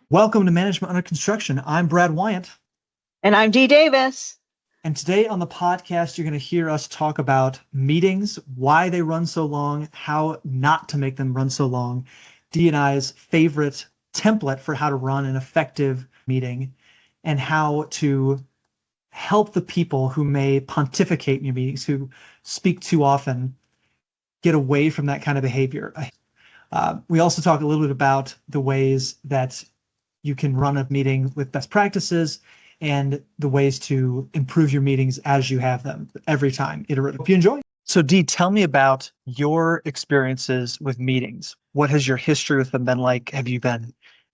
Welcome to Management Under Construction. I'm Brad Wyant. And I'm Dee Davis. And today on the podcast, you're going to hear us talk about meetings, why they run so long, how not to make them run so long, Dee and I's favorite template for how to run an effective meeting, and how to help the people who may pontificate in your meetings, who speak too often, get away from that kind of behavior. We also talk a little bit about the ways that you can run a meeting with best practices and the ways to improve your meetings as you have them every time, iterative. Hope you enjoy. So Dee, tell me about your experiences with meetings. What has your history with them been like? Have you been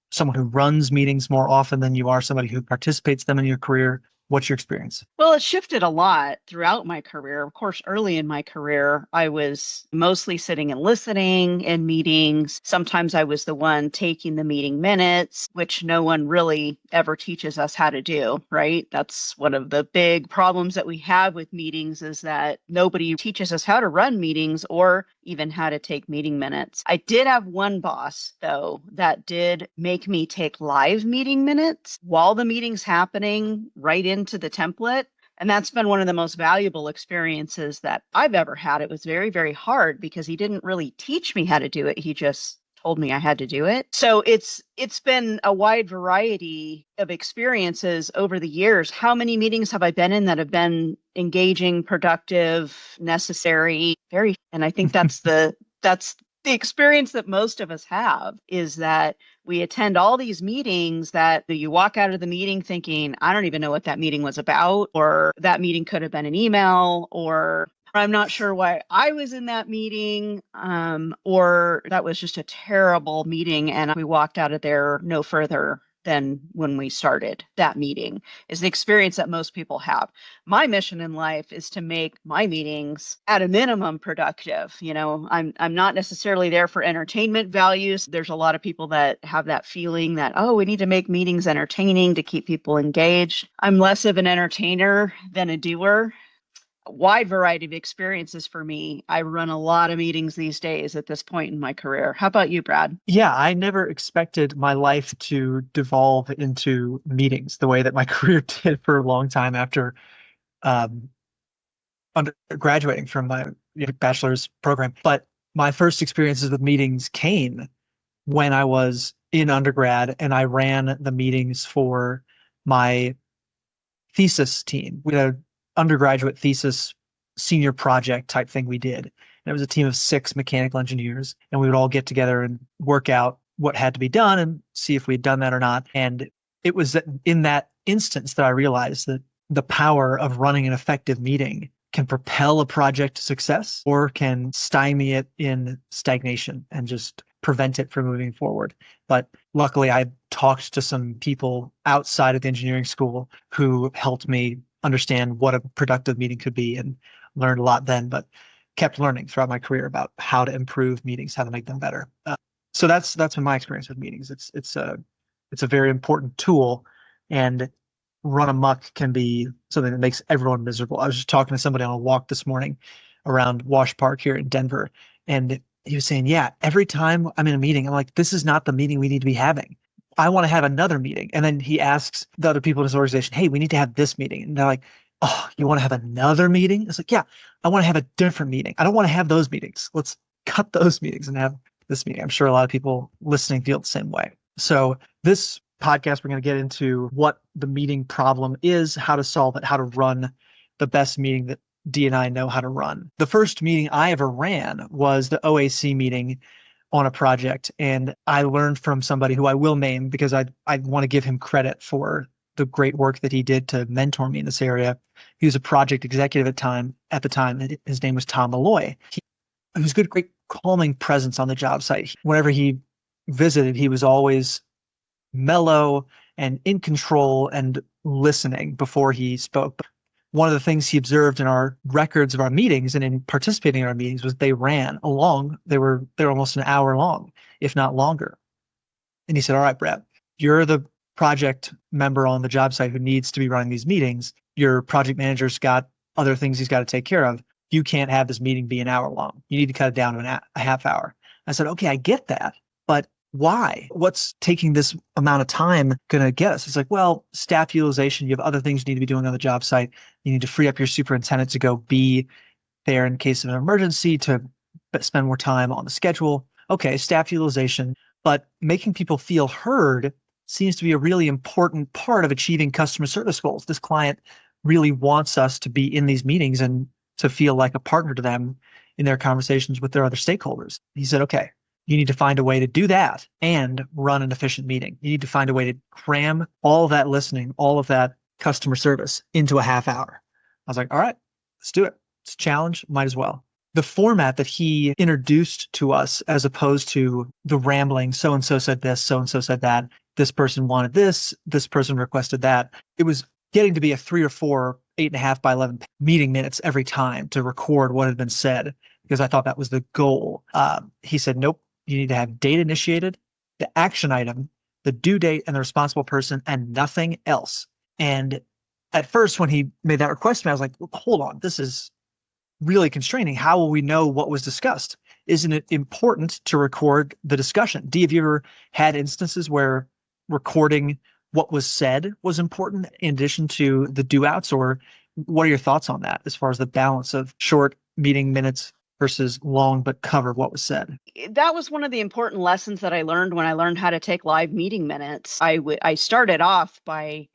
someone who runs meetings more often than you are somebody who participates in them in your career? What's your experience? Well, it shifted a lot throughout my career. Of course, early in my career, I was mostly sitting and listening in meetings. Sometimes I was the one taking the meeting minutes, which no one really ever teaches us how to do, right? That's one of the big problems that we have with meetings is that nobody teaches us how to run meetings or even how to take meeting minutes. I did have one boss, though, that did make me take live meeting minutes while the meeting's happening right into the template. And that's been one of the most valuable experiences that I've ever had. It was very, very hard because he didn't really teach me how to do it. He just told me I had to do it. So it's been a wide variety of experiences over the years. How many meetings have I been in that have been engaging, productive, necessary? Very, and I think that's the experience that most of us have is that we attend all these meetings that you walk out of the meeting thinking, I don't even know what that meeting was about, or that meeting could have been an email, or I'm not sure why I was in that meeting, or that was just a terrible meeting and we walked out of there no further than when we started that meeting is the experience that most people have. My mission in life is to make my meetings at a minimum productive. I'm not necessarily there for entertainment values. There's a lot of people that have that feeling that, oh, we need to make meetings entertaining to keep people engaged. I'm less of an entertainer than a doer. A wide variety of experiences for me. I run a lot of meetings these days at this point in my career. How about you, Brad? Yeah, I never expected my life to devolve into meetings the way that my career did for a long time after um, graduating from my bachelor's program. But my first experiences with meetings came when I was in undergrad and I ran the meetings for my thesis team. We had an undergraduate thesis senior project type thing we did. And it was a team of 6 mechanical engineers, and we would all get together and work out what had to be done and see if we'd done that or not. And it was in that instance that I realized that the power of running an effective meeting can propel a project to success or can stymie it in stagnation and just prevent it from moving forward. But luckily, I talked to some people outside of the engineering school who helped me understand what a productive meeting could be and learned a lot then, but kept learning throughout my career about how to improve meetings, how to make them better. So that's been my experience with meetings. It's a very important tool, and run amok can be something that makes everyone miserable. I was just talking to somebody on a walk this morning around Wash Park here in Denver, and he was saying, yeah, every time I'm in a meeting, I'm like, this is not the meeting we need to be having. I want to have another meeting. And then he asks the other people in his organization, hey, we need to have this meeting. And they're like, oh, you want to have another meeting? It's like, yeah, I want to have a different meeting. I don't want to have those meetings. Let's cut those meetings and have this meeting. I'm sure a lot of people listening feel the same way. So this podcast, we're going to get into what the meeting problem is, how to solve it, how to run the best meeting that Dee and I know how to run. The first meeting I ever ran was the OAC meeting on a project, and I learned from somebody who I will name because I want to give him credit for the great work that he did to mentor me in this area. He was a project executive at the time. His name was Tom Malloy. He was a good, great calming presence on the job site. Whenever he visited, he was always mellow and in control and listening before he spoke. One of the things he observed in our records of our meetings and in participating in our meetings was they ran along. They were almost an hour long, if not longer. And he said, all right, Brett, you're the project member on the job site who needs to be running these meetings. Your project manager's got other things he's got to take care of. You can't have this meeting be an hour long. You need to cut it down to a half hour. I said, okay, I get that. But why? What's taking this amount of time going to get us? It's like, well, staff utilization, you have other things you need to be doing on the job site. You need to free up your superintendent to go be there in case of an emergency, to spend more time on the schedule. Okay, staff utilization, but making people feel heard seems to be a really important part of achieving customer service goals. This client really wants us to be in these meetings and to feel like a partner to them in their conversations with their other stakeholders. He said, okay, you need to find a way to do that and run an efficient meeting. You need to find a way to cram all of that listening, all of that customer service into a half hour. I was like, all right, let's do it. It's a challenge, might as well. The format that he introduced to us, as opposed to the rambling, so-and-so said this, so-and-so said that, this person wanted this person requested that. It was getting to be a 3 or 4, 8.5 by 11 meeting minutes every time to record what had been said, because I thought that was the goal. He said, nope, you need to have date initiated, the action item, the due date, and the responsible person, and nothing else. And at first, when he made that request to me, I was like, hold on, this is really constraining. How will we know what was discussed? Isn't it important to record the discussion? Have you ever had instances where recording what was said was important in addition to the do outs? Or what are your thoughts on that as far as the balance of short meeting minutes versus long but cover what was said? That was one of the important lessons that I learned when I learned how to take live meeting minutes. I started off by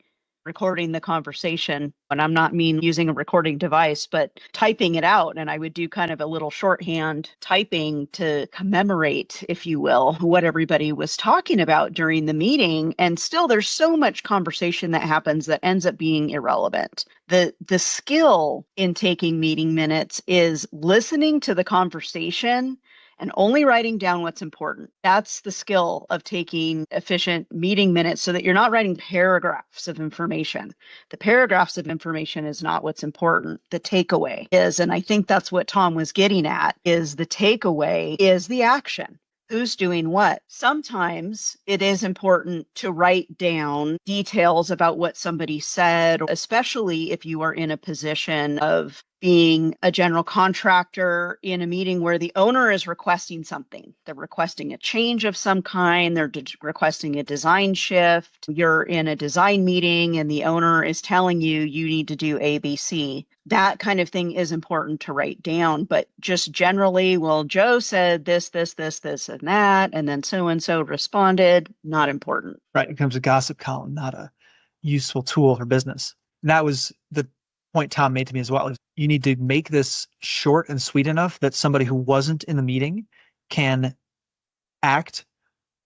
recording the conversation, and I'm not mean using a recording device, but typing it out. And I would do kind of a little shorthand typing to commemorate, if you will, what everybody was talking about during the meeting. And still, there's so much conversation that happens that ends up being irrelevant. The skill in taking meeting minutes is listening to the conversation and only writing down what's important. That's the skill of taking efficient meeting minutes, so that you're not writing paragraphs of information. The paragraphs of information is not what's important. The takeaway is, and I think that's what Tom was getting at, is the takeaway is the action. Who's doing what? Sometimes it is important to write down details about what somebody said, especially if you are in a position of being a general contractor in a meeting where the owner is requesting something. They're requesting a change of some kind. They're requesting a design shift. You're in a design meeting and the owner is telling you you need to do A, B, C. That kind of thing is important to write down. But just generally, well, Joe said this, and that, and then so-and-so responded, not important. Right. It becomes a gossip column, not a useful tool for business. And that was the point Tom made to me as well. You need to make this short and sweet enough that somebody who wasn't in the meeting can act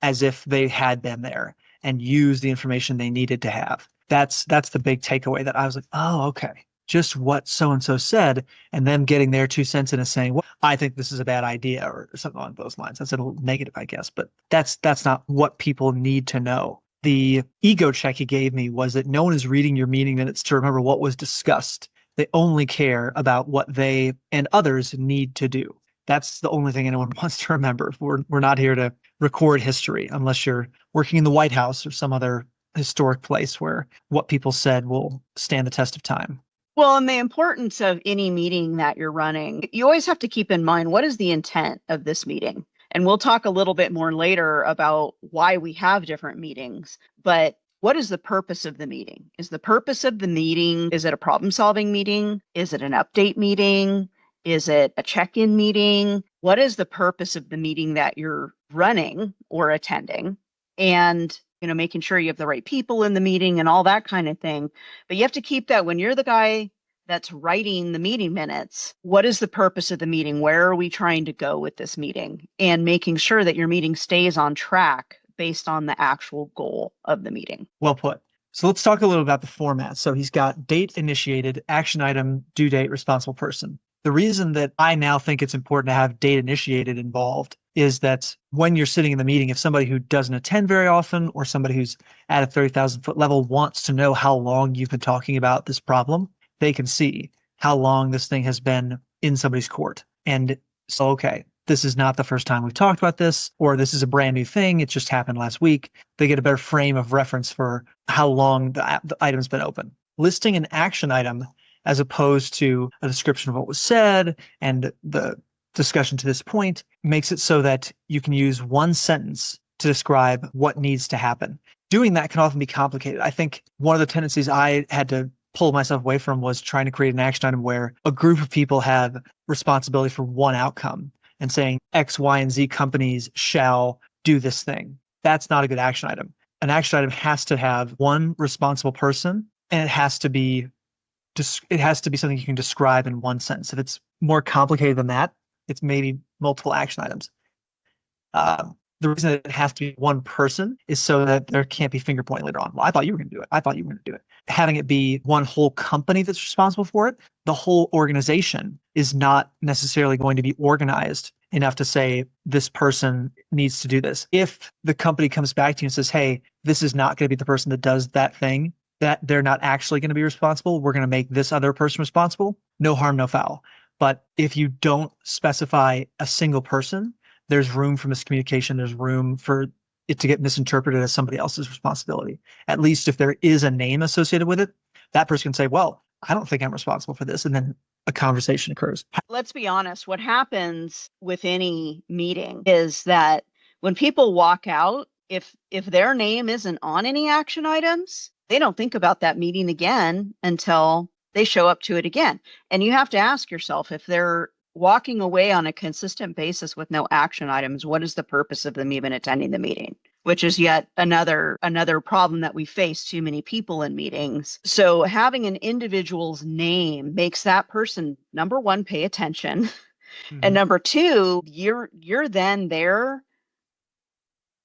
as if they had been there and use the information they needed to have. That's the big takeaway that I was like, oh, okay. Just what so-and-so said, and them getting their 2 cents in and saying, well, I think this is a bad idea, or something along those lines. That's a little negative, I guess, but that's not what people need to know. The ego check he gave me was that no one is reading your meeting minutes to remember what was discussed. They only care about what they and others need to do. That's the only thing anyone wants to remember. We're not here to record history unless you're working in the White House or some other historic place where what people said will stand the test of time. Well, and the importance of any meeting that you're running, you always have to keep in mind, what is the intent of this meeting? And we'll talk a little bit more later about why we have different meetings. But what is the purpose of the meeting? Is the purpose of the meeting, is it a problem-solving meeting? Is it an update meeting? Is it a check-in meeting? What is the purpose of the meeting that you're running or attending? And making sure you have the right people in the meeting and all that kind of thing. But you have to keep that when you're the guy that's writing the meeting minutes. What is the purpose of the meeting? Where are we trying to go with this meeting? And making sure that your meeting stays on track based on the actual goal of the meeting. Well put. So let's talk a little about the format. So he's got date initiated, action item, due date, responsible person. The reason that I now think it's important to have date initiated involved is that when you're sitting in the meeting, if somebody who doesn't attend very often or somebody who's at a 30,000-foot level wants to know how long you've been talking about this problem, they can see how long this thing has been in somebody's court. And so, okay, this is not the first time we've talked about this, or this is a brand new thing. It just happened last week. They get a better frame of reference for how long the item's been open. Listing an action item as opposed to a description of what was said and the discussion to this point makes it so that you can use one sentence to describe what needs to happen. Doing that can often be complicated. I think one of the tendencies I had to pull myself away from was trying to create an action item where a group of people have responsibility for one outcome and saying X, Y, and Z companies shall do this thing. That's not a good action item. An action item has to have one responsible person, and it has to be something you can describe in one sentence. If it's more complicated than that, it's maybe multiple action items. The reason that it has to be one person is so that there can't be finger pointing later on. Well, I thought you were going to do it. I thought you were going to do it. Having it be one whole company that's responsible for it, the whole organization is not necessarily going to be organized enough to say this person needs to do this. If the company comes back to you and says, hey, this is not going to be the person that does that thing, that they're not actually going to be responsible, we're going to make this other person responsible, no harm, no foul. But if you don't specify a single person, there's room for miscommunication. There's room for it to get misinterpreted as somebody else's responsibility. At least if there is a name associated with it, that person can say, well, I don't think I'm responsible for this. And then a conversation occurs. Let's be honest. What happens with any meeting is that when people walk out, if their name isn't on any action items, they don't think about that meeting again until they show up to it again. And you have to ask yourself, if they're walking away on a consistent basis with no action items, what is the purpose of them even attending the meeting? Which is yet another problem that we face too many people in meetings. So having an individual's name makes that person, number one, pay attention. Mm-hmm. And number two, you're then there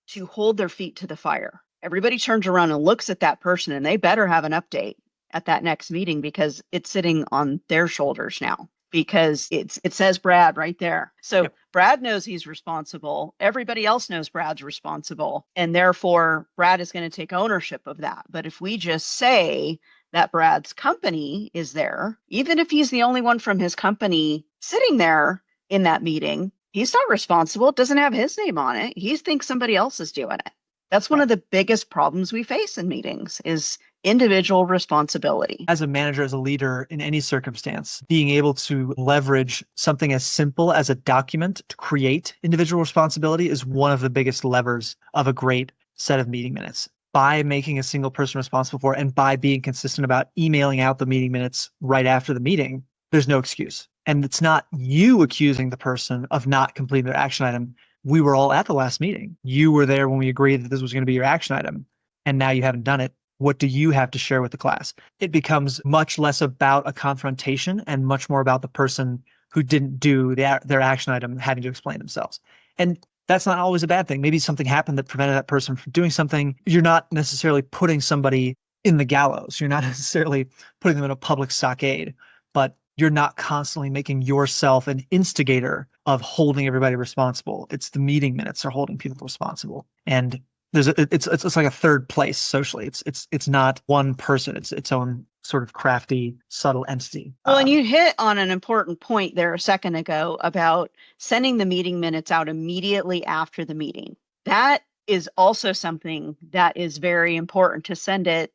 to hold their feet to the fire. Everybody turns around and looks at that person, and they better have an update at that next meeting because it's sitting on their shoulders now. Because it says Brad right there. So yep. Brad knows he's responsible. Everybody else knows Brad's responsible. And therefore, Brad is going to take ownership of that. But if we just say that Brad's company is there, even if he's the only one from his company sitting there in that meeting, he's not responsible. It doesn't have his name on it. He thinks somebody else is doing it. That's one of the biggest problems we face in meetings is individual responsibility. As a manager, as a leader in any circumstance, being able to leverage something as simple as a document to create individual responsibility is one of the biggest levers of a great set of meeting minutes. By making a single person responsible for it and by being consistent about emailing out the meeting minutes right after the meeting, there's no excuse. And it's not you accusing the person of not completing their action item. We were all at the last meeting. You were there when we agreed that this was going to be your action item, and now you haven't done it. What do you have to share with the class? It becomes much less about a confrontation and much more about the person who didn't do their action item having to explain themselves. And that's not always a bad thing. Maybe something happened that prevented that person from doing something. You're not necessarily putting somebody in the gallows. You're not necessarily putting them in a public stockade, but you're not constantly making yourself an instigator of holding everybody responsible. It's the meeting minutes are holding people responsible. And it's like a third place socially. It's not one person. It's its own sort of crafty, subtle entity. Well, and you hit on an important point there a second ago about sending the meeting minutes out immediately after the meeting. That is also something that is very important to send it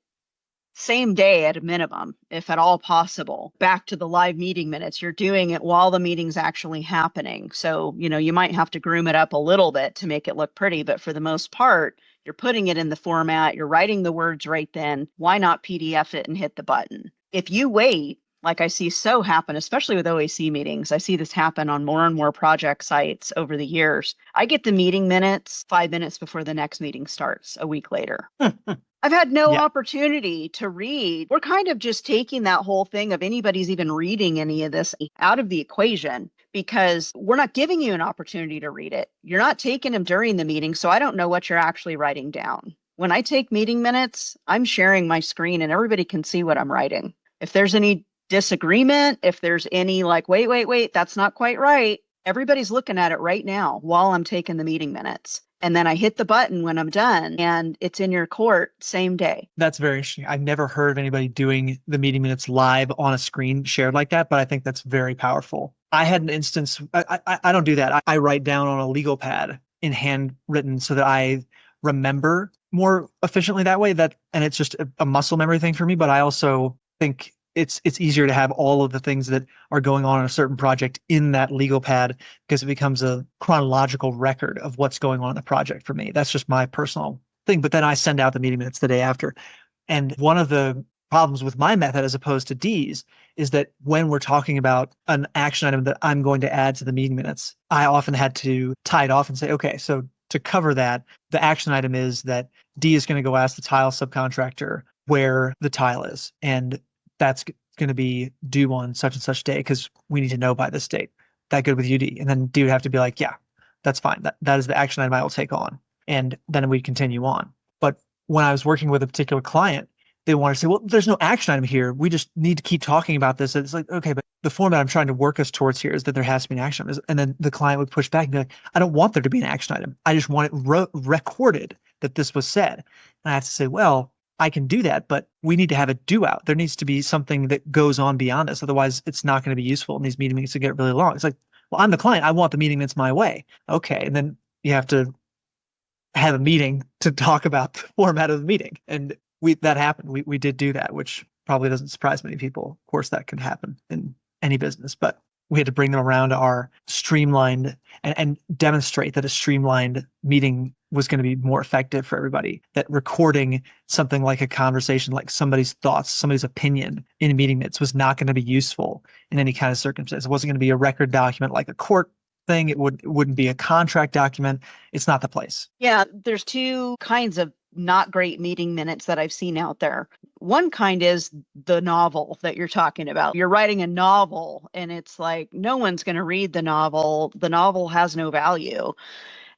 same day at a minimum, if at all possible. Back to the live meeting minutes, you're doing it while the meeting's actually happening. So, you might have to groom it up a little bit to make it look pretty, but for the most part, you're putting it in the format, you're writing the words right then. Why not PDF it and hit the button? If you wait, like I see so happen, especially with OAC meetings, I see this happen on more and more project sites over the years. I get the meeting minutes 5 minutes before the next meeting starts a week later. I've had no opportunity to read. We're kind of just taking that whole thing of anybody's even reading any of this out of the equation because we're not giving you an opportunity to read it. You're not taking them during the meeting, so I don't know what you're actually writing down. When I take meeting minutes, I'm sharing my screen and everybody can see what I'm writing. If there's any disagreement, if there's any like, wait, that's not quite right, everybody's looking at it right now while I'm taking the meeting minutes. And then I hit the button when I'm done and it's in your court same day. That's very interesting. I've never heard of anybody doing the meeting minutes live on a screen shared like that, but I think that's very powerful. I had an instance, I don't do that. I write down on a legal pad in handwritten so that I remember more efficiently that way. And it's just a muscle memory thing for me. But I also think it's easier to have all of the things that are going on in a certain project in that legal pad because it becomes a chronological record of what's going on in the project for me. That's just my personal thing. But then I send out the meeting minutes the day after. And one of the problems with my method as opposed to D's is that when we're talking about an action item that I'm going to add to the meeting minutes, I often had to tie it off and say, okay, so to cover that, the action item is that D is going to go ask the tile subcontractor where the tile is. And that's going to be due on such and such day because we need to know by this date. That good with you, D? And then D would have to be like, yeah, that's fine. That is the action item I will take on. And then we continue on. But when I was working with a particular client, they want to say, well, there's no action item here. We just need to keep talking about this. It's like, okay, but the format I'm trying to work us towards here is that there has to be an action item. And then the client would push back and be like, I don't want there to be an action item. I just want it recorded that this was said. And I have to say, well, I can do that, but we need to have a do out. There needs to be something that goes on beyond this. Otherwise, it's not going to be useful. And these meeting minutes get really long. It's like, well, I'm the client. I want the meeting minutes my way. Okay. And then you have to have a meeting to talk about the format of the meeting. And that happened. We did do that, which probably doesn't surprise many people. Of course, that can happen in any business, but we had to bring them around to our streamlined and demonstrate that a streamlined meeting was going to be more effective for everybody. That recording something like a conversation, like somebody's thoughts, somebody's opinion in a meeting minutes was not going to be useful in any kind of circumstance. It wasn't going to be a record document like a court thing. It wouldn't be a contract document. It's not the place. Yeah, there's two kinds of not great meeting minutes that I've seen out there. One kind is the novel that you're talking about. You're writing a novel and it's like, no one's going to read the novel. The novel has no value.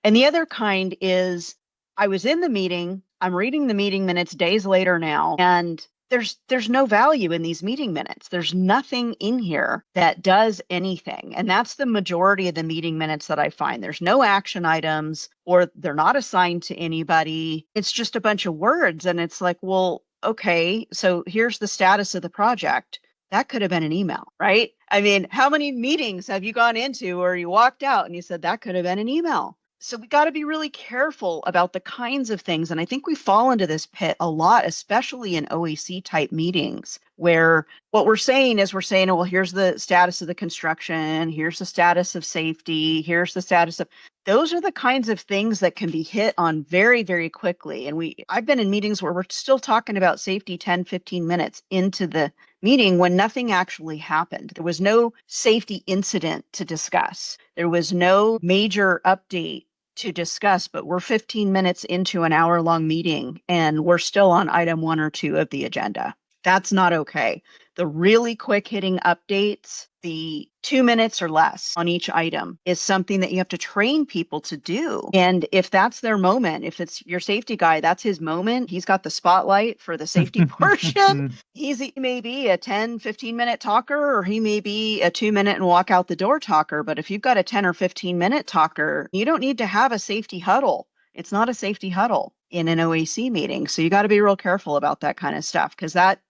And the other kind is I was in the meeting, I'm reading the meeting minutes days later now, and there's no value in these meeting minutes. There's nothing in here that does anything. And that's the majority of the meeting minutes that I find. There's no action items or they're not assigned to anybody. It's just a bunch of words. And it's like, well, okay, so here's the status of the project. That could have been an email, right? I mean, how many meetings have you gone into or you walked out and you said that could have been an email? So we got to be really careful about the kinds of things. And I think we fall into this pit a lot, especially in OAC type meetings, where what we're saying is well, here's the status of the construction. Here's the status of safety. Here's the status of, those are the kinds of things that can be hit on very, very quickly. And I've been in meetings where we're still talking about safety 10, 15 minutes into the meeting when nothing actually happened. There was no safety incident to discuss. There was no major update to discuss, but we're 15 minutes into an hour-long meeting and we're still on item 1 or 2 of the agenda. That's not okay. The really quick hitting updates, the 2 minutes or less on each item, is something that you have to train people to do. And if that's their moment, if it's your safety guy, that's his moment. He's got the spotlight for the safety portion. He may be a 10, 15-minute talker, or he may be a 2-minute and walk out the door talker. But if you've got a 10 or 15-minute talker, you don't need to have a safety huddle. It's not a safety huddle in an OAC meeting. So you got to be real careful about that kind of stuff, because that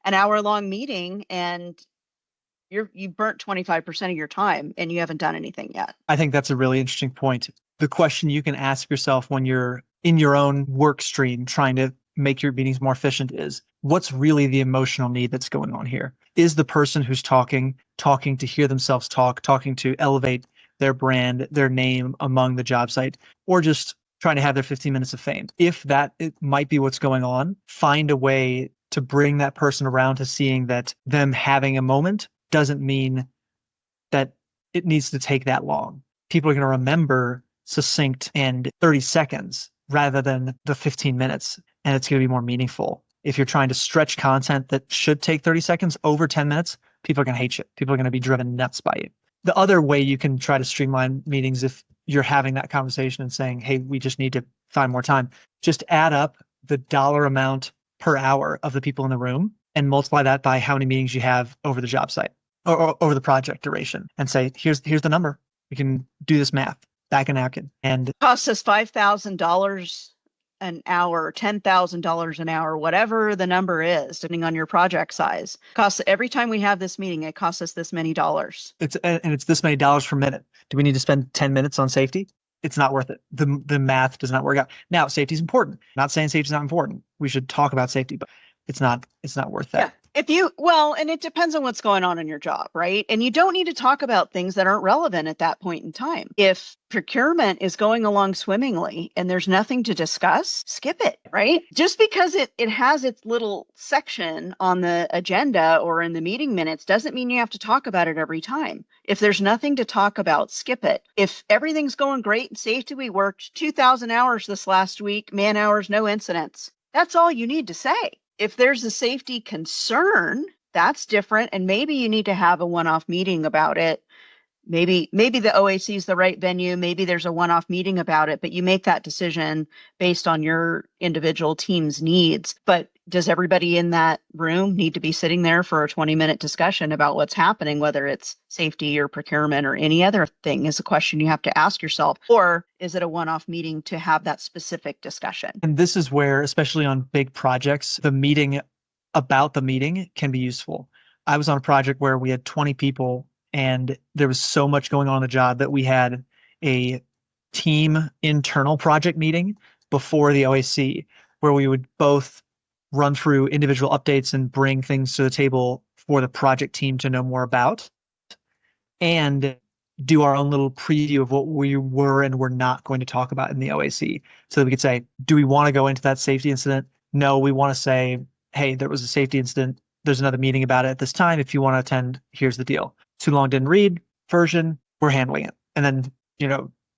an hour-long meeting and you burnt 25% of your time and you haven't done anything yet. I think that's a really interesting point. The question you can ask yourself when you're in your own work stream trying to make your meetings more efficient is, what's really the emotional need that's going on here? Is the person who's talking to hear themselves talk, talking to elevate their brand, their name among the job site, or just trying to have their 15 minutes of fame? If that it might be what's going on, find a way to bring that person around to seeing that them having a moment doesn't mean that it needs to take that long. People are going to remember succinct and 30 seconds rather than the 15 minutes, and it's going to be more meaningful. If you're trying to stretch content that should take 30 seconds over 10 minutes, people are going to hate you. People are going to be driven nuts by you. The other way you can try to streamline meetings, if you're having that conversation and saying, hey, we just need to find more time, just add up the dollar amount per hour of the people in the room and multiply that by how many meetings you have over the job site or over the project duration, and say, here's the number. We can do this math back in napkin. And it costs us $5,000 an hour, $10,000 an hour, whatever the number is, depending on your project size. Costs every time we have this meeting, it costs us this many dollars. It's this many dollars per minute. Do we need to spend 10 minutes on safety? It's not worth it. The math does not work out. Now, safety is important. Not saying safety is not important. We should talk about safety, but it's not worth that. And it depends on what's going on in your job, right? And you don't need to talk about things that aren't relevant at that point in time. If procurement is going along swimmingly and there's nothing to discuss, skip it, right? Just because it has its little section on the agenda or in the meeting minutes doesn't mean you have to talk about it every time. If there's nothing to talk about, skip it. If everything's going great in safety, we worked 2,000 hours this last week, man hours, no incidents. That's all you need to say. If there's a safety concern, that's different. And maybe you need to have a one-off meeting about it. Maybe the OAC is the right venue. Maybe there's a one-off meeting about it, but you make that decision based on your individual team's needs. But does everybody in that room need to be sitting there for a 20-minute discussion about what's happening, whether it's safety or procurement or any other thing, is a question you have to ask yourself. Or is it a one-off meeting to have that specific discussion? And this is where, especially on big projects, the meeting about the meeting can be useful. I was on a project where we had 20 people and there was so much going on in the job that we had a team internal project meeting before the OAC where we would both run through individual updates and bring things to the table for the project team to know more about, and do our own little preview of what we were and were not going to talk about in the OAC. So that we could say, do we want to go into that safety incident? No, we want to say, hey, there was a safety incident. There's another meeting about it at this time. If you want to attend, here's the deal. Too long didn't read version, we're handling it. And then,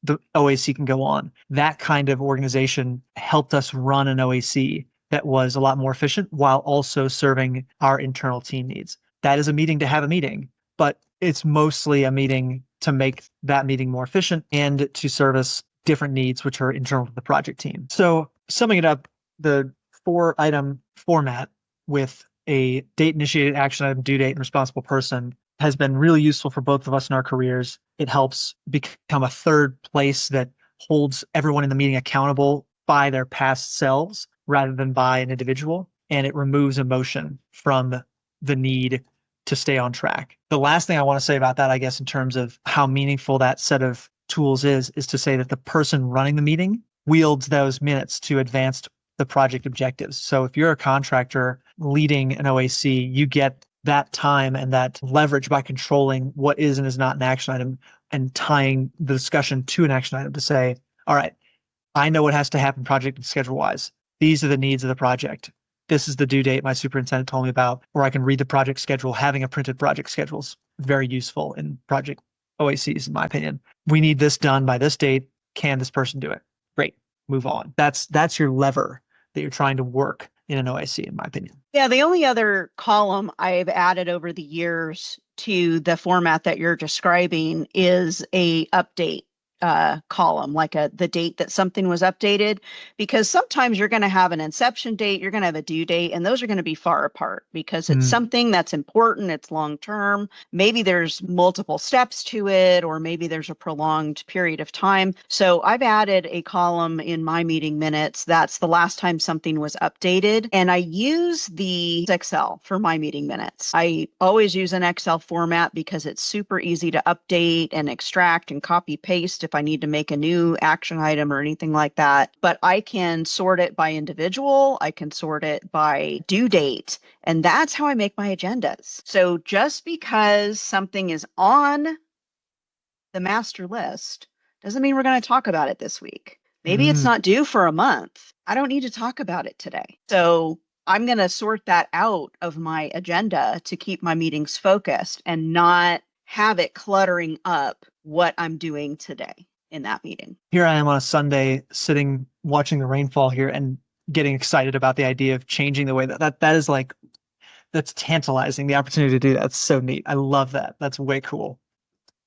the OAC can go on. That kind of organization helped us run an OAC that was a lot more efficient while also serving our internal team needs. That is a meeting to have a meeting, but it's mostly a meeting to make that meeting more efficient and to service different needs, which are internal to the project team. So summing it up, the 4-item format with a date-initiated action item, due date, and responsible person has been really useful for both of us in our careers. It helps become a third place that holds everyone in the meeting accountable by their past selves rather than by an individual. And it removes emotion from the need to stay on track. The last thing I want to say about that, I guess, in terms of how meaningful that set of tools is to say that the person running the meeting wields those minutes to advance the project objectives. So if you're a contractor leading an OAC, you get that time and that leverage by controlling what is and is not an action item and tying the discussion to an action item to say, all right, I know what has to happen project and schedule wise. These are the needs of the project. This is the due date my superintendent told me about, or I can read the project schedule. Having a printed project schedule is very useful in project OACs, in my opinion. We need this done by this date. Can this person do it? Great, move on. That's your lever that you're trying to work in an OAC, in my opinion. Yeah, the only other column I've added over the years to the format that you're describing is a update column, like the date that something was updated, because sometimes you're going to have an inception date, you're going to have a due date, and those are going to be far apart because it's something that's important, it's long term. Maybe there's multiple steps to it, or maybe there's a prolonged period of time. So I've added a column in my meeting minutes that's the last time something was updated, and I use the Excel for my meeting minutes. I always use an Excel format because it's super easy to update and extract and copy paste if I need to make a new action item or anything like that. But I can sort it by individual. I can sort it by due date. And that's how I make my agendas. So just because something is on the master list doesn't mean we're going to talk about it this week. Maybe it's not due for a month. I don't need to talk about it today. So I'm going to sort that out of my agenda to keep my meetings focused and not have it cluttering up what I'm doing today in that meeting. Here I am on a Sunday sitting watching the rainfall here and getting excited about the idea of changing the way that is like, that's tantalizing, the opportunity to do that. It's so neat. I love that. That's way cool.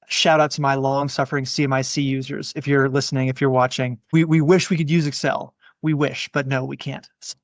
Shout out to my long-suffering CMIC users. If you're listening, if you're watching, we wish we could use Excel. We wish, but no, we can't. So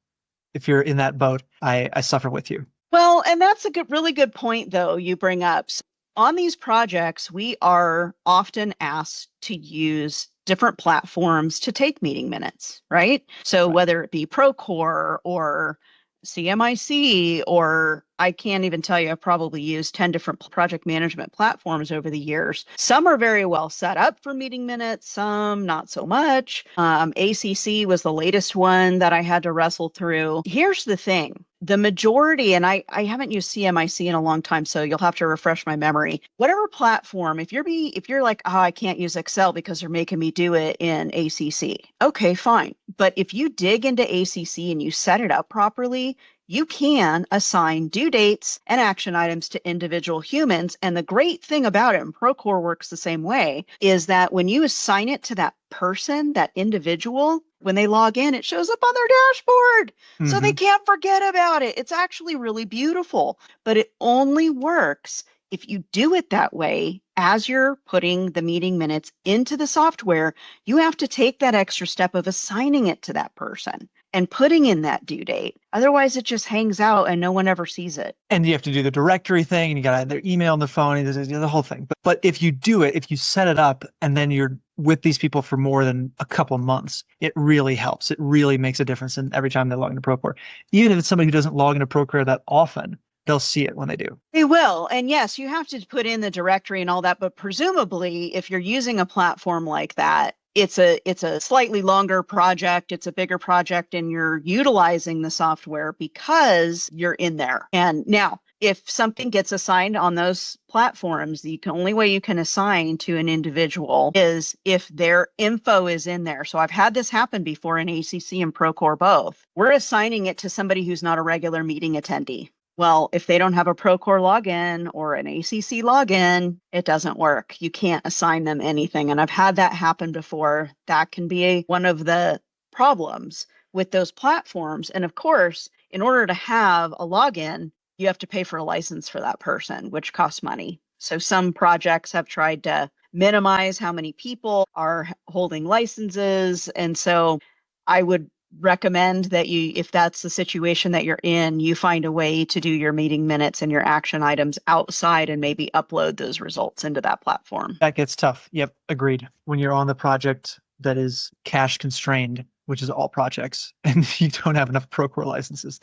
if you're in that boat, I suffer with you. Well, and that's a really good point, though, you bring up. So on these projects, we are often asked to use different platforms to take meeting minutes, right? So whether it be Procore or CMIC, or I can't even tell you, I've probably used 10 different project management platforms over the years. Some are very well set up for meeting minutes, some not so much. ACC was the latest one that I had to wrestle through. Here's the thing. the majority, and I haven't used CMIC in a long time, so you'll have to refresh my memory. Whatever platform, if you're like, oh, I can't use Excel because they're making me do it in ACC. Okay, fine. But if you dig into ACC and you set it up properly, you can assign due dates and action items to individual humans. And the great thing about it, and Procore works the same way, is that when you assign it to that person, that individual, when they log in, it shows up on their dashboard. So they can't forget about it. It's actually really beautiful, but it only works if you do it that way. As you're putting the meeting minutes into the software, you have to take that extra step of assigning it to that person and putting in that due date. Otherwise, it just hangs out and no one ever sees it. And you have to do the directory thing, and you got their email on the phone, and the whole thing. But if you do it, if you set it up, and then you're with these people for more than a couple months, it really helps. It really makes a difference in every time they log into Procore. Even if it's somebody who doesn't log into Procore that often, they'll see it when they do. They will. And yes, you have to put in the directory and all that, but presumably if you're using a platform like that, it's a slightly longer project, it's a bigger project, and you're utilizing the software because you're in there. And now, if something gets assigned on those platforms, the only way you can assign to an individual is if their info is in there. So I've had this happen before in ACC and Procore both. We're assigning it to somebody who's not a regular meeting attendee. Well, if they don't have a Procore login or an ACC login, it doesn't work. You can't assign them anything. And I've had that happen before. That can be one of the problems with those platforms. And of course, in order to have a login, you have to pay for a license for that person, which costs money. So some projects have tried to minimize how many people are holding licenses. And so I would recommend that you, if that's the situation that you're in, you find a way to do your meeting minutes and your action items outside and maybe upload those results into that platform. That gets tough. Yep, agreed. When you're on the project that is cash constrained, which is all projects, and you don't have enough Procore licenses,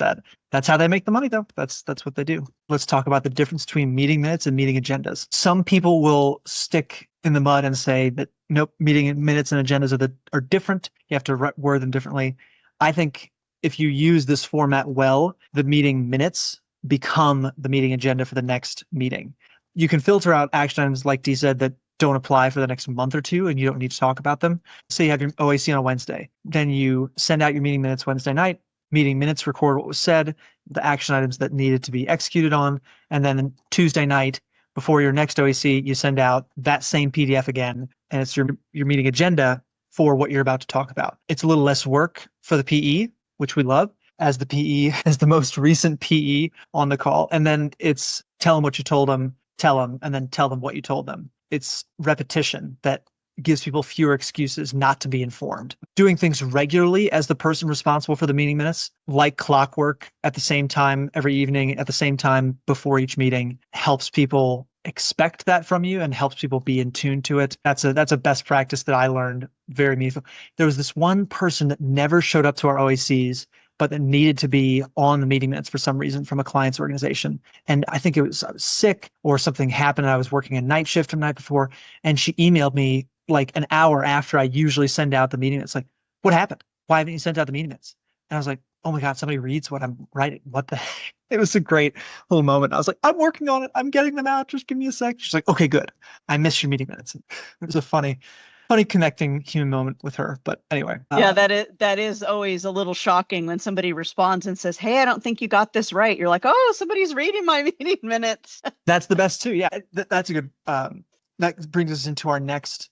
that's how they make the money though. That's what they do. Let's talk about the difference between meeting minutes and meeting agendas. Some people will stick in the mud and say that nope, meeting minutes and agendas are different. You have to word them differently. I think if you use this format well, the meeting minutes become the meeting agenda for the next meeting. You can filter out action items, like Dee said, that don't apply for the next month or two, and you don't need to talk about them. Say you have your OAC on a Wednesday. Then you send out your meeting minutes Wednesday night. Meeting minutes record what was said, the action items that needed to be executed on, and then Tuesday night, before your next OAC, you send out that same PDF again, and it's your meeting agenda for what you're about to talk about. It's a little less work for the PE, which we love, as the PE, as the most recent PE on the call. And then it's tell them what you told them, tell them, and then tell them what you told them. It's repetition that gives people fewer excuses not to be informed. Doing things regularly as the person responsible for the meeting minutes, like clockwork at the same time every evening, at the same time before each meeting, helps people expect that from you and helps people be in tune to it. That's a best practice that I learned, very meaningful. There was this one person that never showed up to our OACs, but that needed to be on the meeting minutes for some reason from a client's organization. And I think I was sick or something happened. And I was working a night shift the night before, and she emailed me like an hour after I usually send out the meeting minutes. Like, what happened? Why haven't you sent out the meeting minutes? And I was like, oh my God, somebody reads what I'm writing. What the heck? It was a great little moment. I was like, I'm working on it. I'm getting them out. Just give me a sec. She's like, okay, good. I missed your meeting minutes. It was a funny connecting human moment with her. But anyway. Yeah, that is always a little shocking when somebody responds and says, hey, I don't think you got this right. You're like, oh, somebody's reading my meeting minutes. That's the best too. Yeah, that's a good, that brings us into our next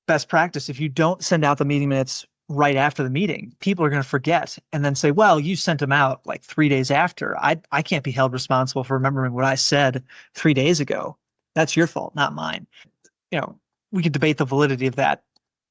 best practice. If you don't send out the meeting minutes right after the meeting, people are going to forget and then say, well, you sent them out like 3 days after. I can't be held responsible for remembering what I said 3 days ago. That's your fault, not mine. We could debate the validity of that.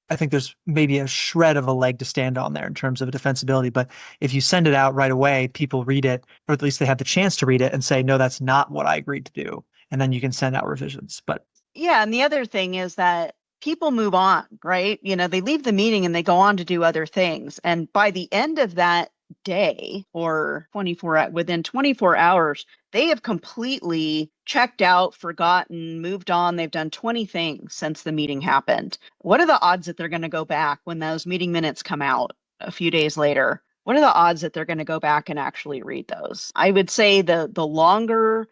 I think there's maybe a shred of a leg to stand on there in terms of a defensibility. But if you send it out right away, people read it, or at least they have the chance to read it and say, no, that's not what I agreed to do. And then you can send out revisions. But yeah, and the other thing is that people move on, right? They leave the meeting and they go on to do other things. And by the end of that day or within 24 hours, they have completely checked out, forgotten, moved on. They've done 20 things since the meeting happened. What are the odds that they're going to go back when those meeting minutes come out a few days later? what are the odds that they're going to go back and actually read those? I would say the longer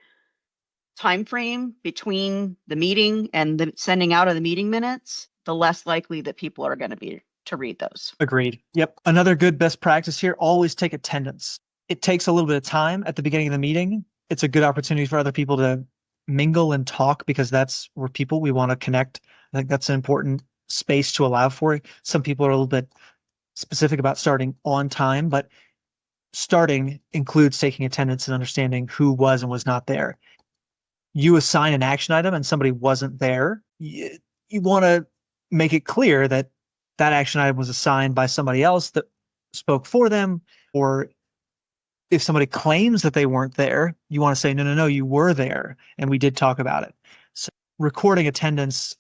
time frame between the meeting and the sending out of the meeting minutes, the less likely that people are going to be to read those. Agreed. Yep. Another good best practice here, always take attendance. It takes a little bit of time at the beginning of the meeting. It's a good opportunity for other people to mingle and talk because we're people, we want to connect. I think that's an important space to allow for it. Some people are a little bit specific about starting on time, but starting includes taking attendance and understanding who was and was not there. You assign an action item and somebody wasn't there, you want to make it clear that that action item was assigned by somebody else that spoke for them. Or if somebody claims that they weren't there, you want to say, no, you were there and we did talk about it. So recording attendance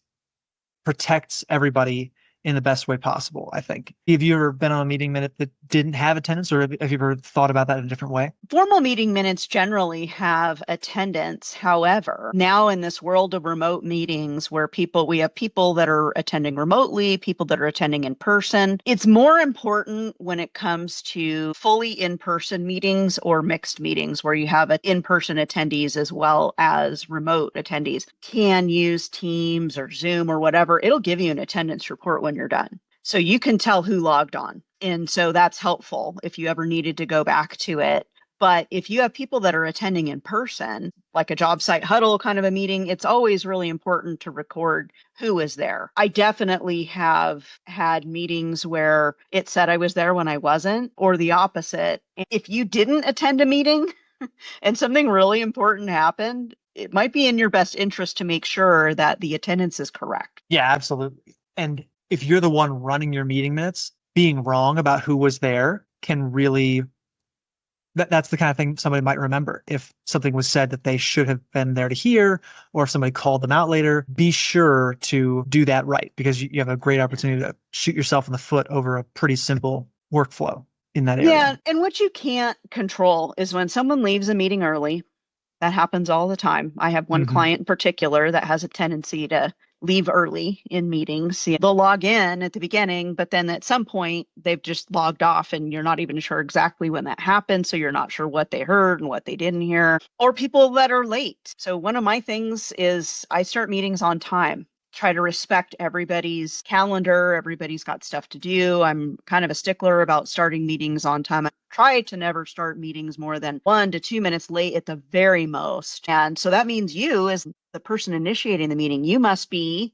protects everybody in the best way possible, I think. Have you ever been on a meeting minute that didn't have attendance, or have you ever thought about that in a different way? Formal meeting minutes generally have attendance. However, now in this world of remote meetings where we have people that are attending remotely, people that are attending in person, it's more important when it comes to fully in-person meetings or mixed meetings where you have in-person attendees as well as remote attendees. Can use Teams or Zoom or whatever. It'll give you an attendance report when you're done. So you can tell who logged on. And so that's helpful if you ever needed to go back to it. But if you have people that are attending in person, like a job site huddle kind of a meeting, it's always really important to record who is there. I definitely have had meetings where it said I was there when I wasn't, or the opposite. If you didn't attend a meeting and something really important happened, it might be in your best interest to make sure that the attendance is correct. Yeah, absolutely. And if you're the one running your meeting minutes, being wrong about who was there can really, that's the kind of thing somebody might remember. If something was said that they should have been there to hear, or if somebody called them out later, be sure to do that right, because you have a great opportunity to shoot yourself in the foot over a pretty simple workflow in that area. Yeah, and what you can't control is when someone leaves a meeting early. That happens all the time. I have one client in particular that has a tendency to leave early in meetings. They'll log in at the beginning, but then at some point they've just logged off and you're not even sure exactly when that happened. So you're not sure what they heard and what they didn't hear, or people that are late. So one of my things is I start meetings on time. Try to respect everybody's calendar. Everybody's got stuff to do. I'm kind of a stickler about starting meetings on time. I try to never start meetings more than 1 to 2 minutes late at the very most. And so that means you, as the person initiating the meeting, you must be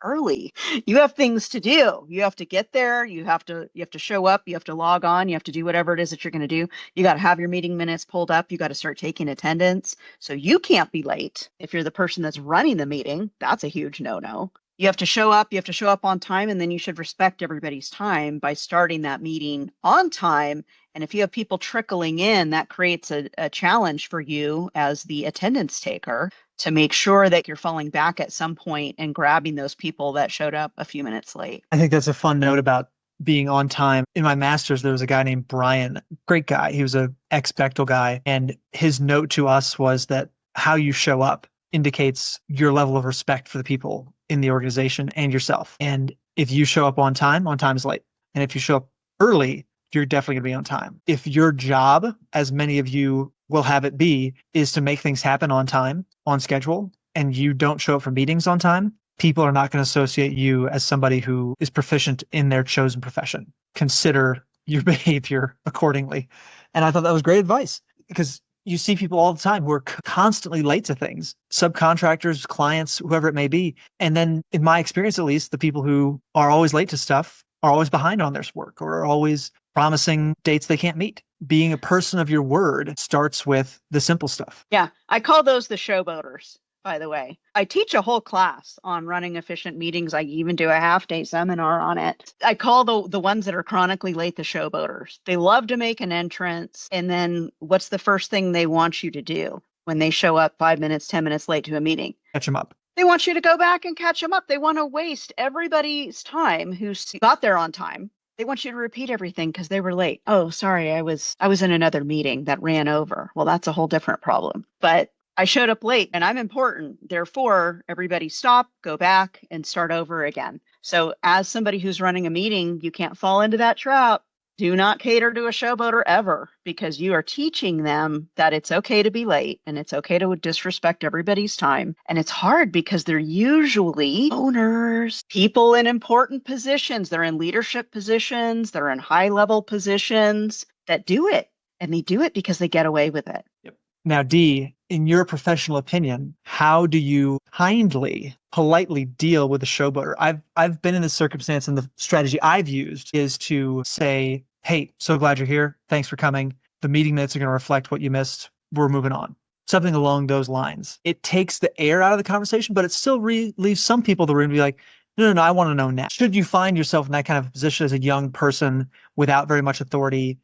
early. You have things to do. You have to get there. You have to show up. You have to log on. You have to do whatever it is that you're going to do. You got to have your meeting minutes pulled up. You got to start taking attendance. So you can't be late. If you're the person that's running the meeting, that's a huge no-no. You have to show up. You have to show up on time, and then you should respect everybody's time by starting that meeting on time. And if you have people trickling in, that creates a challenge for you as the attendance taker to make sure that you're falling back at some point and grabbing those people that showed up a few minutes late. I think that's a fun note about being on time. In my master's, there was a guy named Brian, great guy. He was an ex-Bechtel guy. And his note to us was that how you show up indicates your level of respect for the people in the organization and yourself. And if you show up on time is late. And if you show up early, you're definitely going to be on time. If your job, as many of you will have it be, is to make things happen on time, on schedule, and you don't show up for meetings on time, people are not going to associate you as somebody who is proficient in their chosen profession. Consider your behavior accordingly. And I thought that was great advice, because you see people all the time who are constantly late to things, subcontractors, clients, whoever it may be. And then in my experience, at least, the people who are always late to stuff are always behind on their work, or are always promising dates they can't meet. Being a person of your word starts with the simple stuff. Yeah, I call those the showboaters, by the way. I teach a whole class on running efficient meetings. I even do a half-day seminar on it. I call the ones that are chronically late the showboaters. They love to make an entrance, and then what's the first thing they want you to do when they show up 5 minutes, 10 minutes late to a meeting? Catch them up. They want you to go back and catch them up. They want to waste everybody's time who's got there on time. They want you to repeat everything because they were late. Oh, sorry, I was in another meeting that ran over. Well, that's a whole different problem. But I showed up late and I'm important. Therefore, everybody stop, go back, and start over again. So as somebody who's running a meeting, you can't fall into that trap. Do not cater to a showboater ever, because you are teaching them that it's okay to be late and it's okay to disrespect everybody's time. And it's hard because they're usually owners, people in important positions. They're in leadership positions, they're in high level positions that do it. And they do it because they get away with it. Yep. Now, Dee, in your professional opinion, how do you kindly, politely deal with a showboater? I've been in this circumstance, and the strategy I've used is to say, hey, so glad you're here. Thanks for coming. The meeting minutes are going to reflect what you missed. We're moving on. Something along those lines. It takes the air out of the conversation, but it still leaves some people in the room to be like, no, I want to know now. Should you find yourself in that kind of position as a young person without very much authority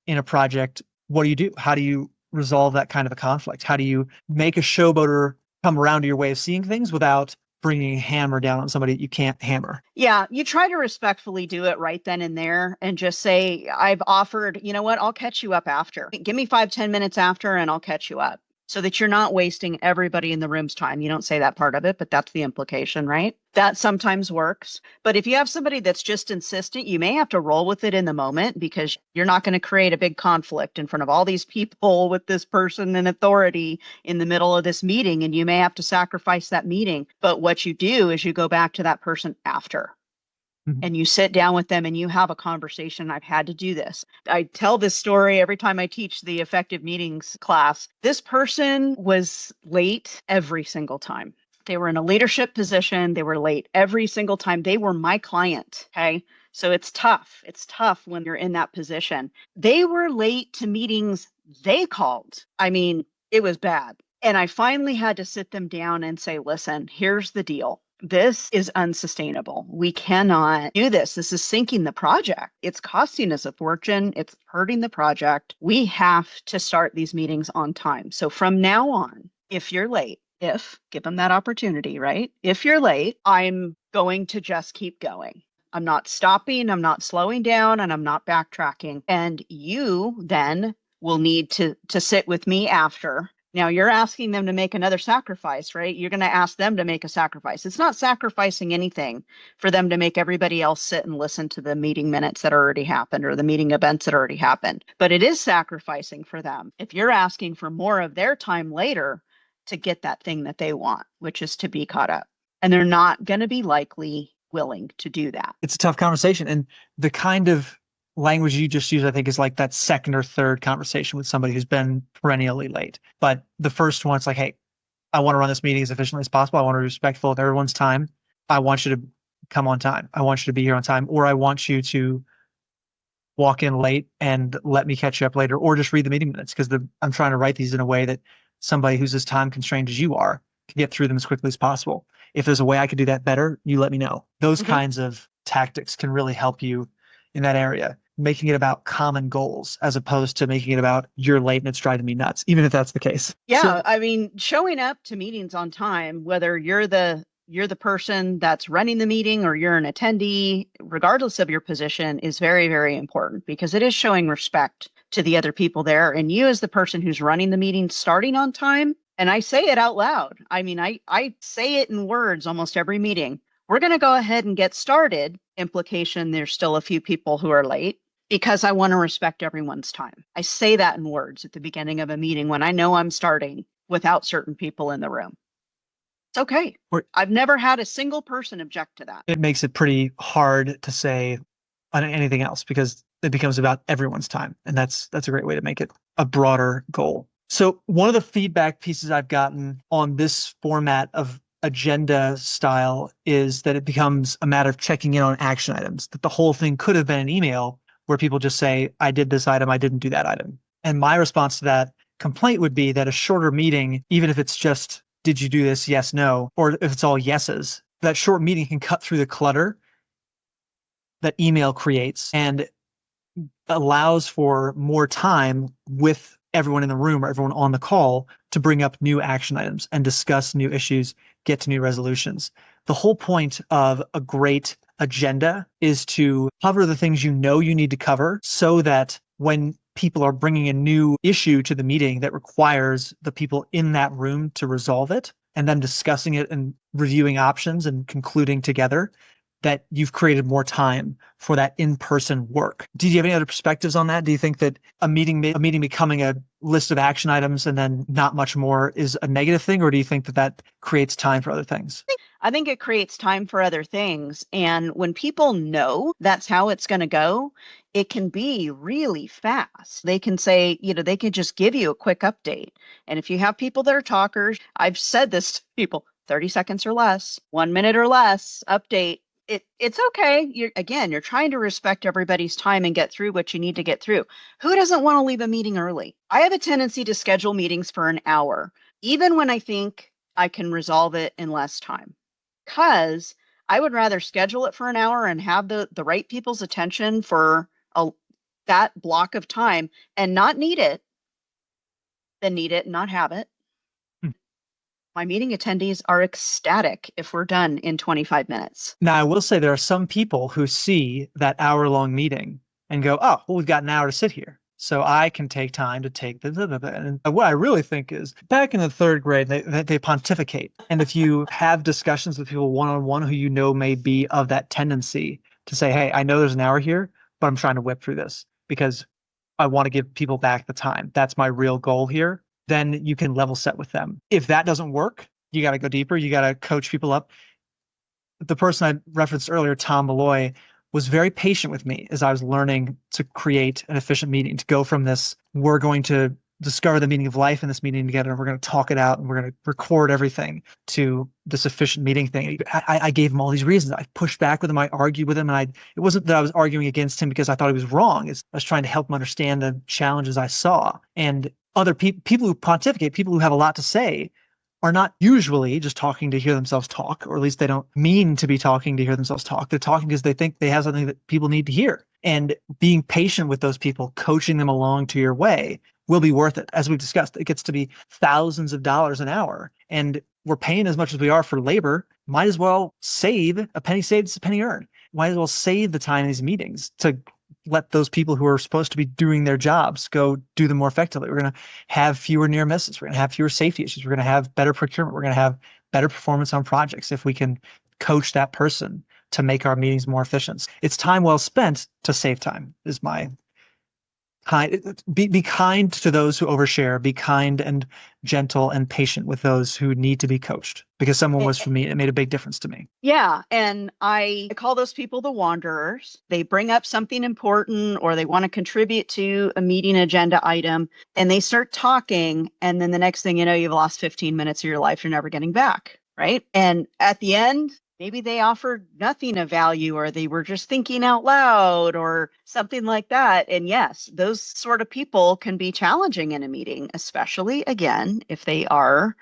in a project, what do? How do you resolve that kind of a conflict? How do you make a showboater come around to your way of seeing things without bringing a hammer down on somebody that you can't hammer? Yeah, you try to respectfully do it right then and there and just say, I've offered, you know what, I'll catch you up after. Give me 5-10 minutes after and I'll catch you up, so that you're not wasting everybody in the room's time. You don't say that part of it, but that's the implication, right? That sometimes works. But if you have somebody that's just insistent, you may have to roll with it in the moment, because you're not going to create a big conflict in front of all these people with this person in authority in the middle of this meeting, and you may have to sacrifice that meeting. But what you do is you go back to that person after. And you sit down with them and you have a conversation. I've had to do this. I tell this story every time I teach the effective meetings class. This person was late every single time. They were in a leadership position. They were late every single time. They were my client. Okay. So it's tough. It's tough when you're in that position. They were late to meetings they called. I mean, it was bad. And I finally had to sit them down and say, listen, here's the deal. This is unsustainable. We cannot do this. This is sinking the project. It's costing us a fortune. It's hurting the project. We have to start these meetings on time. So from now on, if you're late, give them that opportunity, right? If you're late, I'm going to just keep going. I'm not stopping, I'm not slowing down, and I'm not backtracking. And you then will need to sit with me after. Now, you're asking them to make another sacrifice, right? You're going to ask them to make a sacrifice. It's not sacrificing anything for them to make everybody else sit and listen to the meeting minutes that already happened or the meeting events that already happened. But it is sacrificing for them if you're asking for more of their time later to get that thing that they want, which is to be caught up. And they're not going to be likely willing to do that. It's a tough conversation. And the kind of language you just used, I think, is like that second or third conversation with somebody who's been perennially late. But the first one, it's like, hey, I want to run this meeting as efficiently as possible. I want to be respectful of everyone's time. I want you to come on time. I want you to be here on time, or I want you to walk in late and let me catch you up later, or just read the meeting minutes, because I'm trying to write these in a way that somebody who's as time constrained as you are can get through them as quickly as possible. If there's a way I could do that better, you let me know. Those kinds of tactics can really help you in that area, making it about common goals as opposed to making it about you're late and it's driving me nuts, even if that's the case. Yeah, so, I mean, showing up to meetings on time, whether you're the person that's running the meeting or you're an attendee, regardless of your position, is very, very important, because it is showing respect to the other people there. And you, as the person who's running the meeting, starting on time. And I say it out loud. I mean, I say it in words almost every meeting. We're going to go ahead and get started. Implication, there's still a few people who are late, because I want to respect everyone's time. I say that in words at the beginning of a meeting when I know I'm starting without certain people in the room. It's okay. I've never had a single person object to that. It makes it pretty hard to say anything else, because it becomes about everyone's time. And that's a great way to make it a broader goal. So one of the feedback pieces I've gotten on this format of agenda style is that it becomes a matter of checking in on action items, that the whole thing could have been an email where people just say, I did this item, I didn't do that item. And my response to that complaint would be that a shorter meeting, even if it's just, did you do this? Yes, no. Or if it's all yeses, that short meeting can cut through the clutter that email creates and allows for more time with everyone in the room or everyone on the call to bring up new action items and discuss new issues, get to new resolutions. The whole point of a great agenda is to cover the things you know you need to cover, so that when people are bringing a new issue to the meeting that requires the people in that room to resolve it, and then discussing it and reviewing options and concluding together, that you've created more time for that in-person work. Do you have any other perspectives on that? Do you think that a meeting becoming a list of action items and then not much more is a negative thing, or do you think that that creates time for other things? I think it creates time for other things. And when people know that's how it's going to go, it can be really fast. They can say, they can just give you a quick update. And if you have people that are talkers, I've said this to people, 30 seconds or less, 1 minute or less, update. It's okay. You're trying to respect everybody's time and get through what you need to get through. Who doesn't want to leave a meeting early? I have a tendency to schedule meetings for an hour, even when I think I can resolve it in less time. Because I would rather schedule it for an hour and have the right people's attention for that block of time and not need it than need it and not have it. My meeting attendees are ecstatic if we're done in 25 minutes. Now, I will say there are some people who see that hour-long meeting and go, oh, well, we've got an hour to sit here, so I can take time to take the. And what I really think is, back in the third grade, they pontificate. And if you have discussions with people one-on-one who you know may be of that tendency to say, hey, I know there's an hour here, but I'm trying to whip through this because I want to give people back the time. That's my real goal here. Then you can level set with them. If that doesn't work, you got to go deeper. You got to coach people up. The person I referenced earlier, Tom Malloy, was very patient with me as I was learning to create an efficient meeting, to go from this, we're going to discover the meaning of life in this meeting together, and we're going to talk it out, and we're going to record everything, to this efficient meeting thing. I gave him all these reasons. I pushed back with him. I argued with him. And it wasn't that I was arguing against him because I thought he was wrong. I was trying to help him understand the challenges I saw. And other people who pontificate, people who have a lot to say, are not usually just talking to hear themselves talk, or at least they don't mean to be talking to hear themselves talk. They're talking because they think they have something that people need to hear. And being patient with those people, coaching them along to your way, will be worth it. As we've discussed, it gets to be thousands of dollars an hour. And we're paying as much as we are for labor. Might as well save a penny saved is a penny earned. Might as well save the time in these meetings to let those people who are supposed to be doing their jobs go do them more effectively. We're going to have fewer near misses. We're going to have fewer safety issues. We're going to have better procurement. We're going to have better performance on projects if we can coach that person to make our meetings more efficient. It's time well spent to save time, is my kind. Be kind to those who overshare. Be kind and gentle and patient with those who need to be coached, because someone was for me. It made a big difference to me. Yeah. And I call those people the wanderers. They bring up something important, or they want to contribute to a meeting agenda item, and they start talking. And then the next thing you know, you've lost 15 minutes of your life you're never getting back. Right. And at the end, maybe they offered nothing of value, or they were just thinking out loud or something like that. And yes, those sort of people can be challenging in a meeting, especially, again, if they are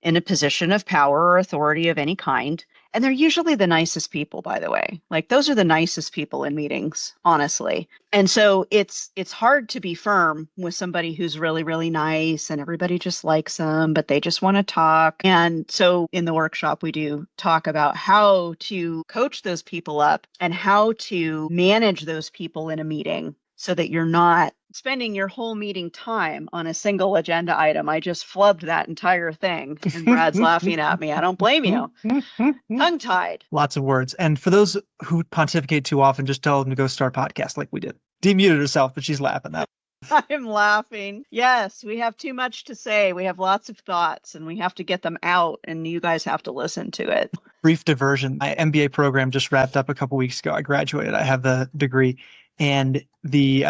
in a position of power or authority of any kind. And they're usually the nicest people, by the way. Like, those are the nicest people in meetings, honestly. And so it's hard to be firm with somebody who's really, really nice and everybody just likes them, but they just want to talk. And so in the workshop, we do talk about how to coach those people up and how to manage those people in a meeting so that you're not spending your whole meeting time on a single agenda item. I just flubbed that entire thing, and Brad's laughing at me. I don't blame you. Tongue-tied. Lots of words. And for those who pontificate too often, just tell them to go start a podcast like we did. Demuted herself, but she's laughing at that. I'm laughing. Yes, we have too much to say. We have lots of thoughts, and we have to get them out, and you guys have to listen to it. Brief diversion. My MBA program just wrapped up a couple weeks ago. I graduated. I have the degree. And the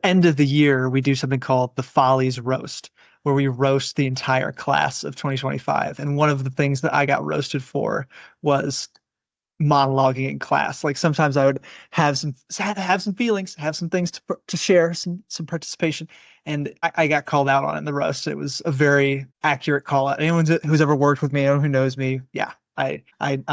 end of the year, we do something called the Follies Roast, where we roast the entire class of 2025. And one of the things that I got roasted for was monologuing in class. Like, sometimes I would have some feelings, have some things to share, some participation. And I got called out on it in the roast. It was a very accurate call out. Anyone who's ever worked with me, anyone who knows me, yeah, I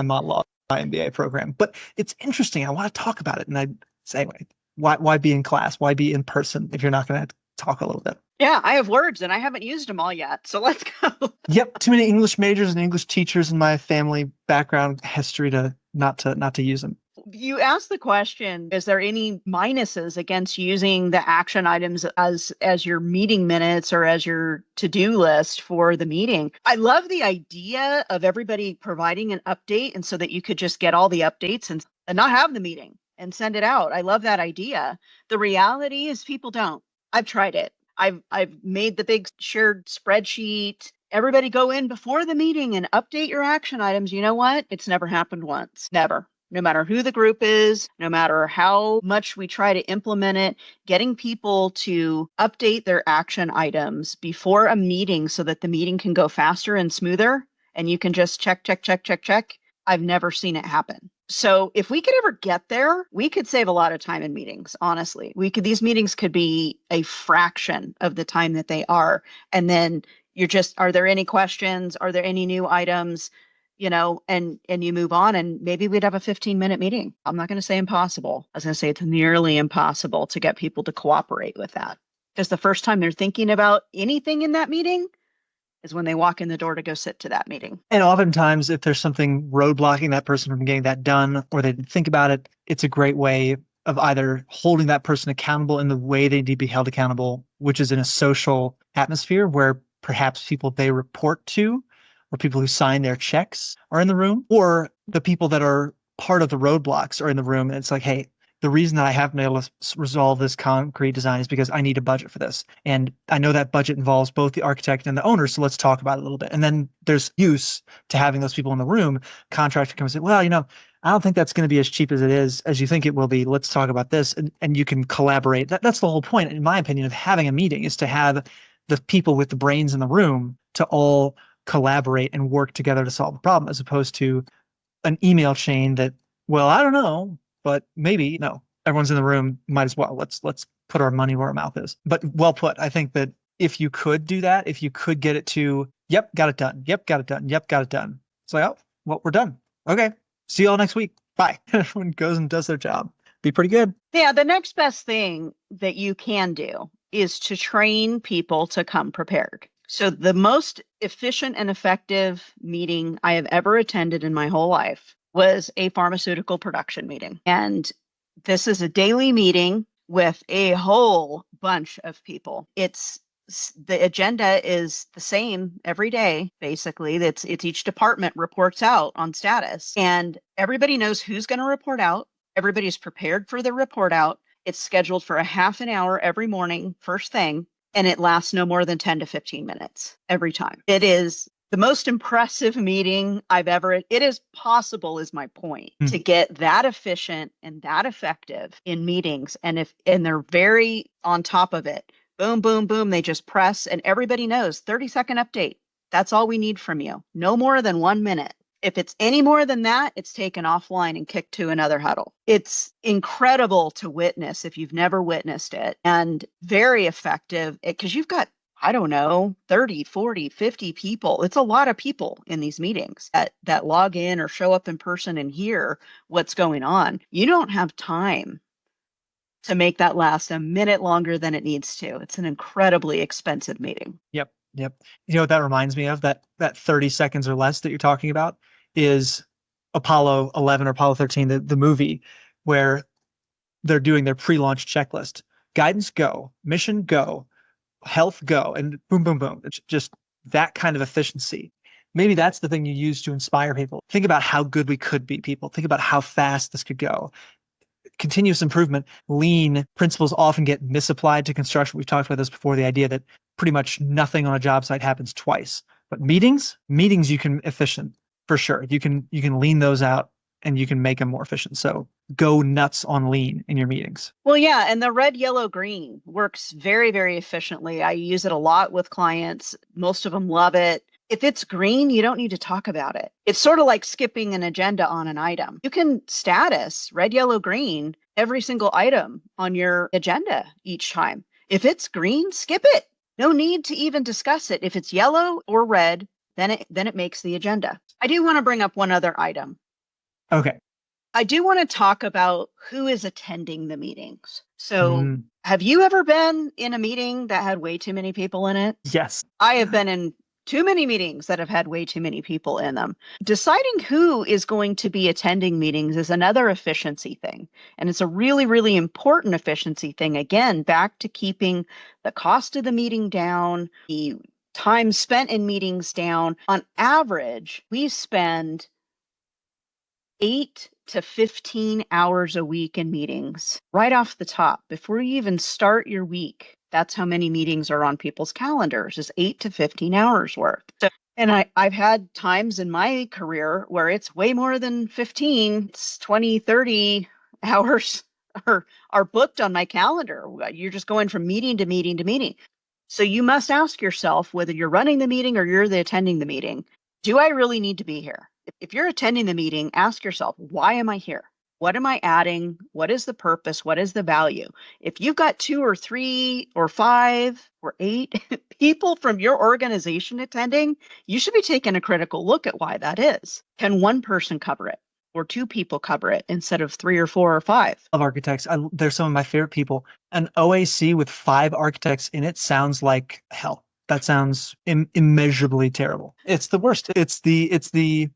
monologue my MBA program. But it's interesting. I want to talk about it. And I say, anyway, why be in class? Why be in person if you're not going to talk a little bit? Yeah, I have words and I haven't used them all yet. So let's go. Yep. Too many English majors and English teachers in my family background history to not to use them. You asked the question, is there any minuses against using the action items as your meeting minutes or as your to-do list for the meeting? I love the idea of everybody providing an update, and so that you could just get all the updates and not have the meeting and send it out. I love that idea. The reality is people don't. I've tried it. I've made the big shared spreadsheet. Everybody go in before the meeting and update your action items. You know what? It's never happened once. Never. No matter who the group is, no matter how much we try to implement it, getting people to update their action items before a meeting so that the meeting can go faster and smoother and you can just check, check, check, check, check. I've never seen it happen. So if we could ever get there, we could save a lot of time in meetings, honestly. These meetings could be a fraction of the time that they are. And then are there any questions? Are there any new items? And you move on, and maybe we'd have a 15-minute meeting. I'm not going to say impossible. I was going to say it's nearly impossible to get people to cooperate with that. Because the first time they're thinking about anything in that meeting is when they walk in the door to go sit to that meeting. And oftentimes, if there's something roadblocking that person from getting that done, or they didn't think about it, it's a great way of either holding that person accountable in the way they need to be held accountable, which is in a social atmosphere where perhaps people they report to or people who sign their checks are in the room, or the people that are part of the roadblocks are in the room. And it's like, hey, the reason that I haven't been able to resolve this concrete design is because I need a budget for this. And I know that budget involves both the architect and the owner, so let's talk about it a little bit. And then there's use to having those people in the room. Contractor comes and say, well, I don't think that's going to be as cheap as it is, as you think it will be. Let's talk about this. And you can collaborate. That's the whole point, in my opinion, of having a meeting, is to have the people with the brains in the room to all collaborate and work together to solve the problem, as opposed to an email chain that, well, I don't know, but maybe. No, everyone's in the room. Might as well. Let's put our money where our mouth is. But well put. I think that if you could do that, if you could get it to, yep, got it done. Yep, got it done. Yep, got it done. It's like, oh, well, we're done. Okay. See you all next week. Bye. Everyone goes and does their job. Be pretty good. Yeah. The next best thing that you can do is to train people to come prepared. So the most efficient and effective meeting I have ever attended in my whole life was a pharmaceutical production meeting. And this is a daily meeting with a whole bunch of people. The agenda is the same every day, basically. It's each department reports out on status, and everybody knows who's going to report out. Everybody's prepared for the report out. It's scheduled for a half an hour every morning, first thing, and it lasts no more than 10 to 15 minutes every time. It is the most impressive meeting it is possible, is my point, to get that efficient and that effective in meetings. And they're very on top of it. Boom, boom, boom. They just press, and everybody knows 30-second update. That's all we need from you. No more than 1 minute. If it's any more than that, it's taken offline and kicked to another huddle. It's incredible to witness if you've never witnessed it, and very effective because you've got, I don't know, 30, 40, 50 people. It's a lot of people in these meetings that log in or show up in person and hear what's going on. You don't have time to make that last a minute longer than it needs to. It's an incredibly expensive meeting. Yep. You know what that reminds me of? That 30 seconds or less that you're talking about is Apollo 11 or Apollo 13, the movie, where they're doing their pre-launch checklist. Guidance, go. Mission, go. Health, go. And boom, boom, boom. It's just that kind of efficiency. Maybe that's the thing you use to inspire people. Think about how good we could be, people. Think about how fast this could go. Continuous improvement, lean principles often get misapplied to construction. We've talked about this before, the idea that pretty much nothing on a job site happens twice. But meetings you can efficient for sure. You can lean those out and you can make them more efficient. So go nuts on lean in your meetings. Well, yeah. And the red, yellow, green works very, very efficiently. I use it a lot with clients. Most of them love it. If it's green, you don't need to talk about it. It's sort of like skipping an agenda on an item. You can status red, yellow, green every single item on your agenda each time. If it's green, skip it. No need to even discuss it. If it's yellow or red, then it makes the agenda. I do want to bring up one other item. Okay. I do want to talk about who is attending the meetings. So have you ever been in a meeting that had way too many people in it? Yes. I have been in too many meetings that have had way too many people in them. Deciding who is going to be attending meetings is another efficiency thing. And it's a really, really important efficiency thing. Again, back to keeping the cost of the meeting down, the time spent in meetings down. On average, we spend 8 to 15 hours a week in meetings right off the top before you even start your week. That's how many meetings are on people's calendars, is 8 to 15 hours worth. And I've had times in my career where it's way more than 15, it's 20, 30 hours are booked on my calendar. You're just going from meeting to meeting to meeting. So you must ask yourself, whether you're running the meeting or you're the attending the meeting, do I really need to be here? If you're attending the meeting, ask yourself, why am I here? What am I adding? What is the purpose? What is the value? If you've got 2 or 3 or 5 or 8 people from your organization attending, you should be taking a critical look at why that is. Can one person cover it? Or 2 people cover it instead of 3 or 4 or 5? Of architects, they're some of my favorite people. An OAC with 5 architects in it sounds like hell. That sounds immeasurably terrible. It's the worst. It's the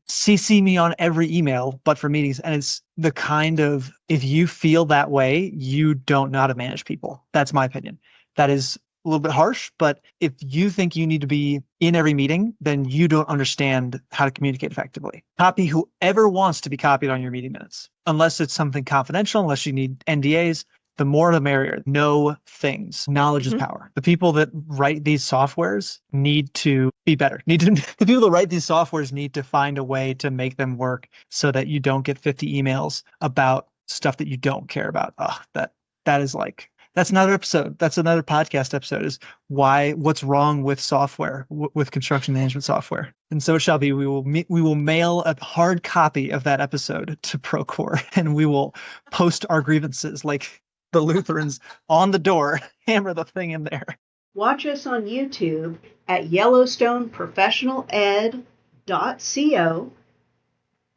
CC me on every email, but for meetings. And it's the kind of, if you feel that way, you don't know how to manage people. That's my opinion. That is a little bit harsh, but if you think you need to be in every meeting, then you don't understand how to communicate effectively. Copy whoever wants to be copied on your meeting minutes, unless it's something confidential, unless you need NDAs. The more the merrier. Know things. Knowledge is power. The people that write these softwares need to be better. The people that write these softwares need to find a way to make them work so that you don't get 50 emails about stuff that you don't care about. Oh, that is like, that's another episode. That's another podcast episode, is what's wrong with software, with construction management software. And so it shall be. We will mail a hard copy of that episode to Procore, and we will post our grievances like the Lutherans on the door, hammer the thing in there. Watch us on YouTube at YellowstoneProfessionalEd.co.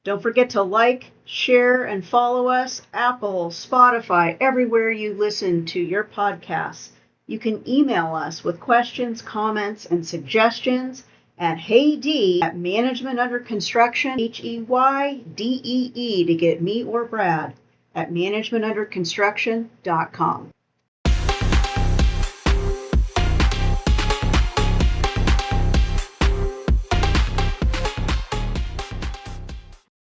Don't forget to like, share, and follow us, Apple, Spotify, everywhere you listen to your podcasts. You can email us with questions, comments, and suggestions at heyd@managementunderconstruction, HEYDEE, to get me or Brad, at managementunderconstruction.com.